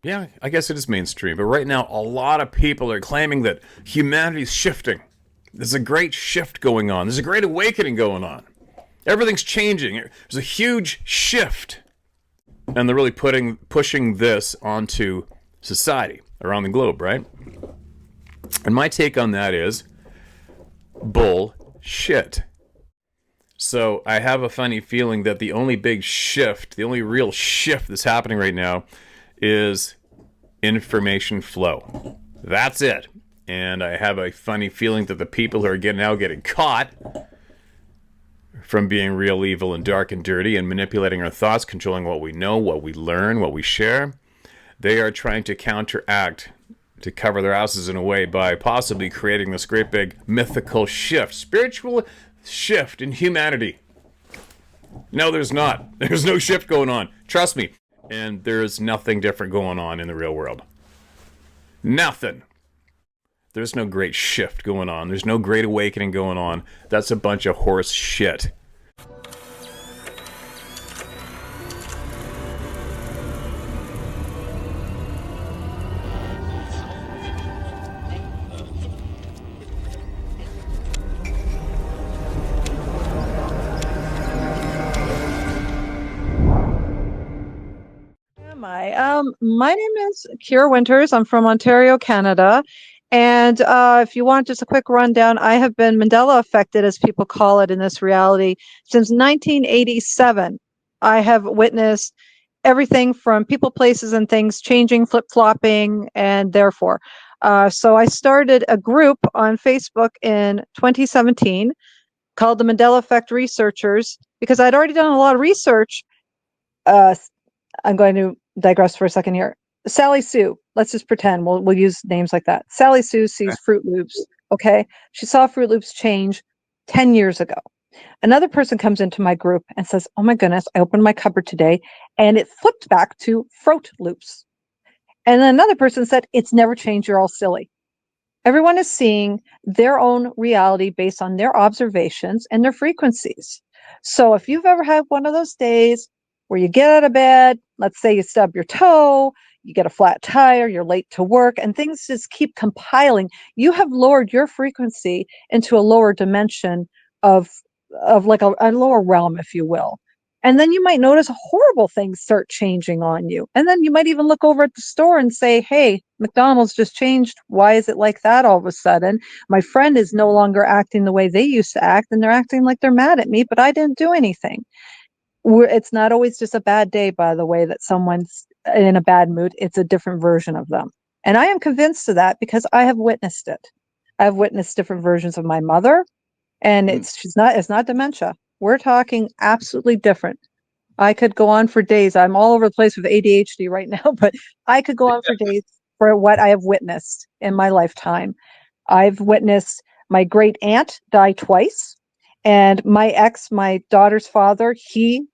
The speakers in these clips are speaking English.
Yeah, I guess it is mainstream. But right now, a lot of people are claiming that humanity's shifting. There's a great shift going on. There's a great awakening going on. Everything's changing. There's a huge shift. And they're really pushing this onto society around the globe, right? And my take on that is bullshit. So I have a funny feeling that the only big shift, the only real shift that's happening right now is information flow. That's it. And I have a funny feeling that the people who are getting caught from being real evil and dark and dirty and manipulating our thoughts, controlling what we know, what we learn, what we share, they are trying to counteract, to cover their asses in a way by possibly creating this great big mythical shift, spiritual shift in humanity. No, there's not. There's no shift going on. Trust me. And there's nothing different going on in the real world. Nothing. There's no great shift going on. There's no great awakening going on. That's a bunch of horse shit. Am I? My name is Kira Winters. I'm from Ontario, Canada. And if you want just a quick rundown, I have been Mandela affected, as people call it in this reality, since 1987. I have witnessed everything from people, places, and things changing, flip-flopping, and therefore. So I started a group on Facebook in 2017 called the Mandela Effect Researchers because I'd already done a lot of research. Uh, I'm going to digress for a second here. Sally Sue, let's just pretend we'll use names like that. Sally Sue sees Fruit Loops. Okay, she saw Fruit Loops change 10 years ago. Another person comes into my group and says, "Oh my goodness, I opened my cupboard today and it flipped back to Fruit Loops." And then another person said, "It's never changed. You're all silly." Everyone is seeing their own reality based on their observations and their frequencies. So if you've ever had one of those days where you get out of bed, let's say you stub your toe, you get a flat tire, you're late to work, and things just keep compiling, you have lowered your frequency into a lower dimension of like a lower realm, if you will. And then you might notice horrible things start changing on you. And then you might even look over at the store and say, "Hey, McDonald's just changed. Why is it like that all of a sudden? My friend is no longer acting the way they used to act, and they're acting like they're mad at me, but I didn't do anything." It's not always just a bad day, by the way, that someone's in a bad mood. It's a different version of them. And I am convinced of that because I have witnessed it. I've witnessed different versions of my mother, and it's not dementia. We're talking absolutely different. I could go on for days. I'm all over the place with ADHD right now, but I could go on for days for what I have witnessed in my lifetime. I've witnessed my great aunt die twice, and my ex, my daughter's father, he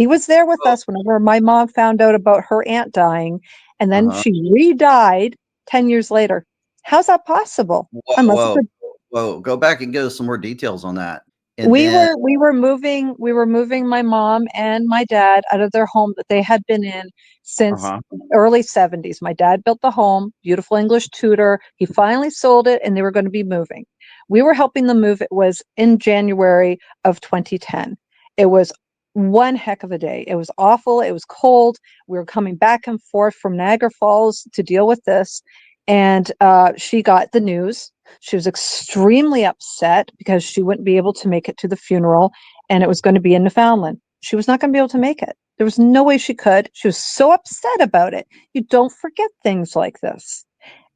was there with Oh, us whenever my mom found out about her aunt dying, and then uh-huh. she re-died 10 years later. How's that possible? Whoa, Unless it's whoa, a whoa. Go back and give us some more details on that. And we then, were we were moving my mom and my dad out of their home that they had been in since uh-huh. early 70s. My dad built the home, beautiful English Tudor. He finally sold it and they were going to be moving. We were helping them move. It was in January of 2010. It was one heck of a day. It was awful. It was cold. We were coming back and forth from Niagara Falls to deal with this. And she got the news. She was extremely upset because she wouldn't be able to make it to the funeral, and it was going to be in Newfoundland. She was not going to be able to make it. There was no way she could. She was so upset about it. You don't forget things like this.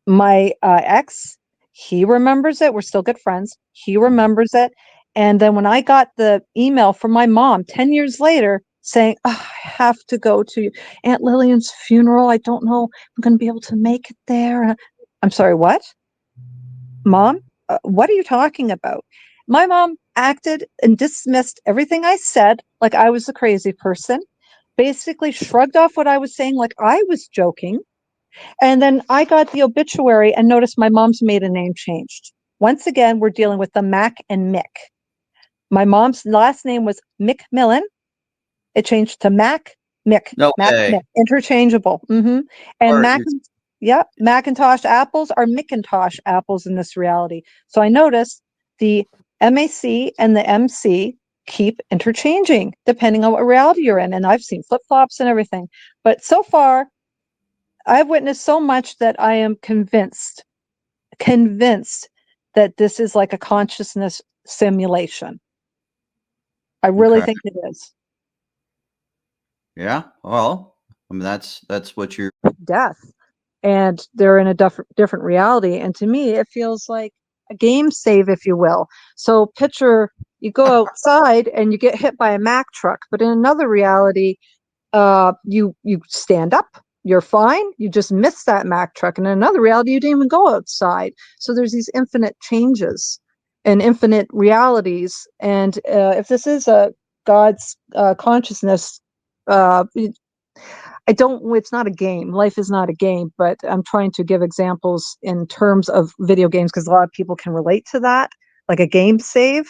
My ex, he remembers it. We're still good friends. He remembers it. And then when I got the email from my mom 10 years later saying, "Oh, I have to go to Aunt Lillian's funeral. I don't know if I'm going to be able to make it there." I'm sorry, what? Mom, what are you talking about? My mom acted and dismissed everything I said like I was a crazy person, basically shrugged off what I was saying like I was joking. And then I got the obituary and noticed my mom's maiden name changed. Once again, we're dealing with the Mac and Mick. My mom's last name was McMillan. It changed to Mac Mick, No way. Mick, interchangeable. And Or you're- Macintosh apples are Macintosh apples in this reality. So I noticed the MAC and the MC keep interchanging depending on what reality you're in. And I've seen flip flops and everything. But so far, I've witnessed so much that I am convinced that this is like a consciousness simulation. I really Okay. think it is. Yeah. Well, I mean, that's what you're. Death. And they're in a different reality. And to me, it feels like a game save, if you will. So picture you go outside and you get hit by a Mack truck, but in another reality, you stand up, you're fine, you just missed that Mack truck. And in another reality, you didn't even go outside. So there's these infinite changes and infinite realities. And if this is a God's consciousness, it's not a game. Life is not a game, but I'm trying to give examples in terms of video games because a lot of people can relate to that, like a game save.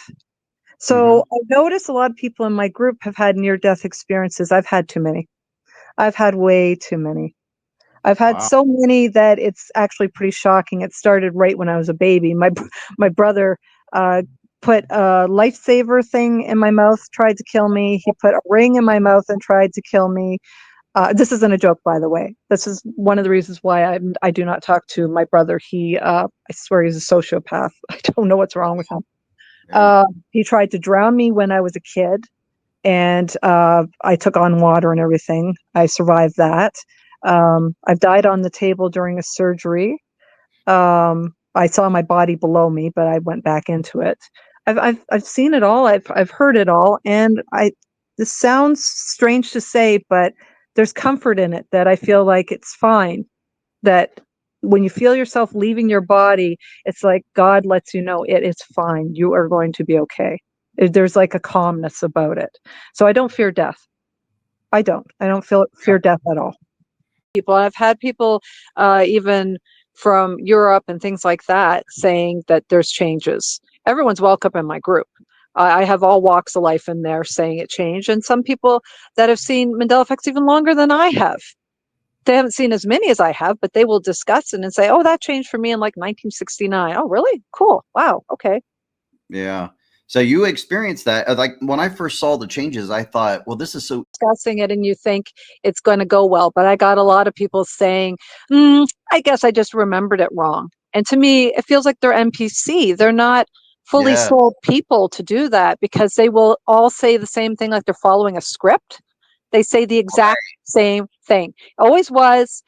So I notice a lot of people in my group have had near-death experiences. I've had too many. I've had way too many. I've had Wow. so many that it's actually pretty shocking. It started right when I was a baby. My brother put a lifesaver thing in my mouth, tried to kill me. He put a ring in my mouth and tried to kill me. This isn't a joke, by the way. This is one of the reasons why I do not talk to my brother. I swear he's a sociopath. I don't know what's wrong with him. Yeah. He tried to drown me when I was a kid, and I took on water and everything. I survived that. I've died on the table during a surgery. I saw my body below me, but I went back into it. I've seen it all. I've heard it all, and this sounds strange to say, but there's comfort in it that I feel like it's fine. That when you feel yourself leaving your body, it's like God lets you know it is fine. You are going to be okay. There's like a calmness about it. So I don't fear death. I don't. I don't fear death at all. I've had people even from Europe and things like that saying that there's changes. Everyone's welcome in my group. I have all walks of life in there saying it changed, and some people that have seen Mandela effects even longer than I have. They haven't seen as many as I have, but they will discuss it and say, "Oh, that changed for me in like 1969." Oh, really? Cool. Wow. Okay. Yeah. So you experienced that. Like when I first saw the changes, I thought, well, this is so. Discussing it and you think it's going to go well, but I got a lot of people saying, I guess I just remembered it wrong. And to me, it feels like they're NPC. They're not fully Yeah. sold people to do that because they will all say the same thing like they're following a script. They say the exact same thing. Always was.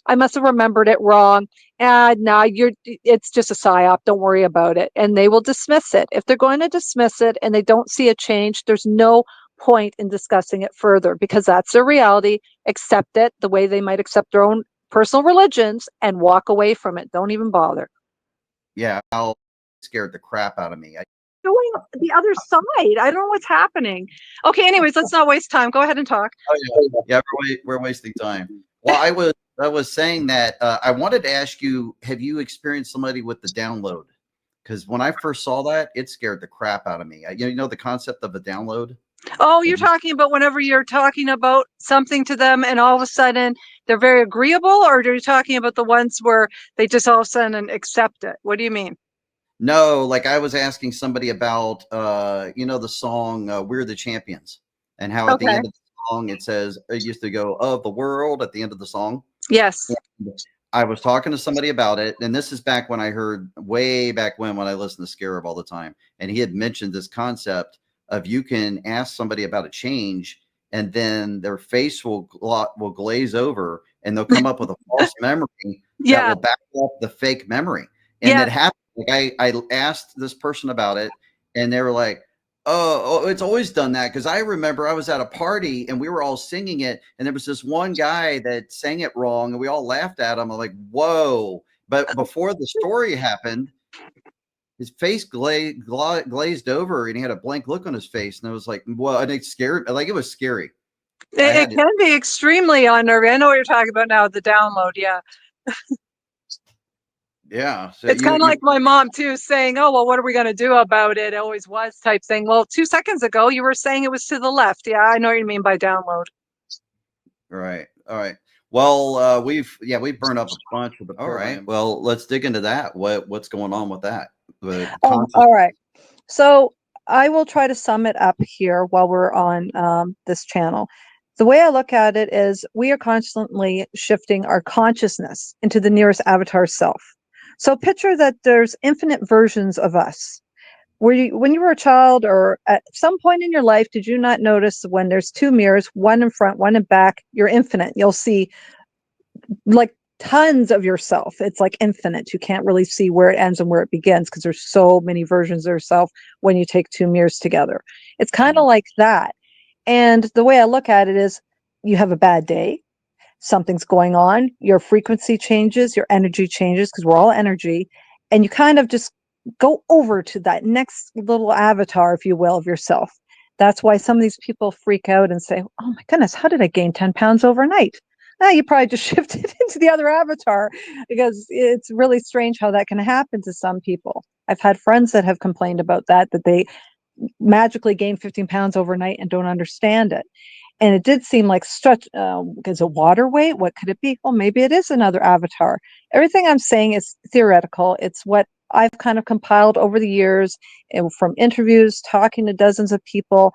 I must have remembered it wrong. And now it's just a psyop. Don't worry about it. And they will dismiss it. If they're going to dismiss it and they don't see a change, there's no point in discussing it further because that's their reality. Accept it the way they might accept their own personal religions and walk away from it. Don't even bother. Yeah. How scared the crap out of me. Going the other side. I don't know what's happening. Okay, anyways, let's not waste time. Go ahead and talk. Oh, yeah, we're wasting time. Well, I was saying that I wanted to ask you, have you experienced somebody with the download? Because when I first saw that, it scared the crap out of me. You know the concept of a download? Oh, you're talking about whenever you're talking about something to them and all of a sudden they're very agreeable, or are you talking about the ones where they just all of a sudden accept it? What do you mean? No, like I was asking somebody about, the song "We're the Champions" and how at the Okay. end of the song it says it used to go "of the world" at the end of the song. Yes. I was talking to somebody about it, and this is back when I heard way back when I listened to Scarab all the time, and he had mentioned this concept of you can ask somebody about a change, and then their face will glaze over, and they'll come up with a false memory that Yeah. will back up the fake memory, and Yeah. it happened. Like I asked this person about it, and they were like, "Oh, it's always done that." Because I remember I was at a party and we were all singing it, and there was this one guy that sang it wrong, and we all laughed at him. I'm like, "Whoa!" But before the story happened, his face glazed over, and he had a blank look on his face, and I was like, "Well," and it scared. Like it was scary. It can be extremely unnerving. I know what you're talking about now, the download. Yeah. Yeah. So It's kind of like my mom too saying, "Oh, well, what are we going to do about it? It always was," type thing. Well, 2 seconds ago, you were saying it was to the left. Yeah, I know what you mean by download. Right. All right. Well, we've burned up a bunch of the program. All right. Well, let's dig into that. What's going on with that? All right. So I will try to sum it up here while we're on this channel. The way I look at it is we are constantly shifting our consciousness into the nearest avatar self. So picture that there's infinite versions of us. When you were a child or at some point in your life, did you not notice when there's two mirrors, one in front, one in back, you're infinite. You'll see like tons of yourself. It's like infinite. You can't really see where it ends and where it begins because there's so many versions of yourself when you take two mirrors together. It's kind of like that. And the way I look at it is you have a bad day, something's going on, your frequency changes, your energy changes because we're all energy, and you kind of just go over to that next little avatar, if you will, of yourself. That's why some of these people freak out and say, oh my goodness, how did I gain 10 pounds overnight? You probably just shifted into the other avatar, because it's really strange how that can happen to some people. I've had friends that have complained about that they magically gain 15 pounds overnight and don't understand it. And it did seem like stretch. Is it water weight? What could it be? Well, maybe it is another avatar. Everything I'm saying is theoretical. It's what I've kind of compiled over the years from interviews, talking to dozens of people.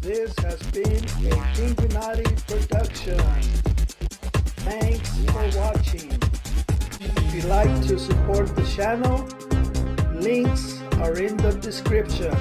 This has been a Kinkinati production. Thanks for watching. If you'd like to support the channel, links are in the description.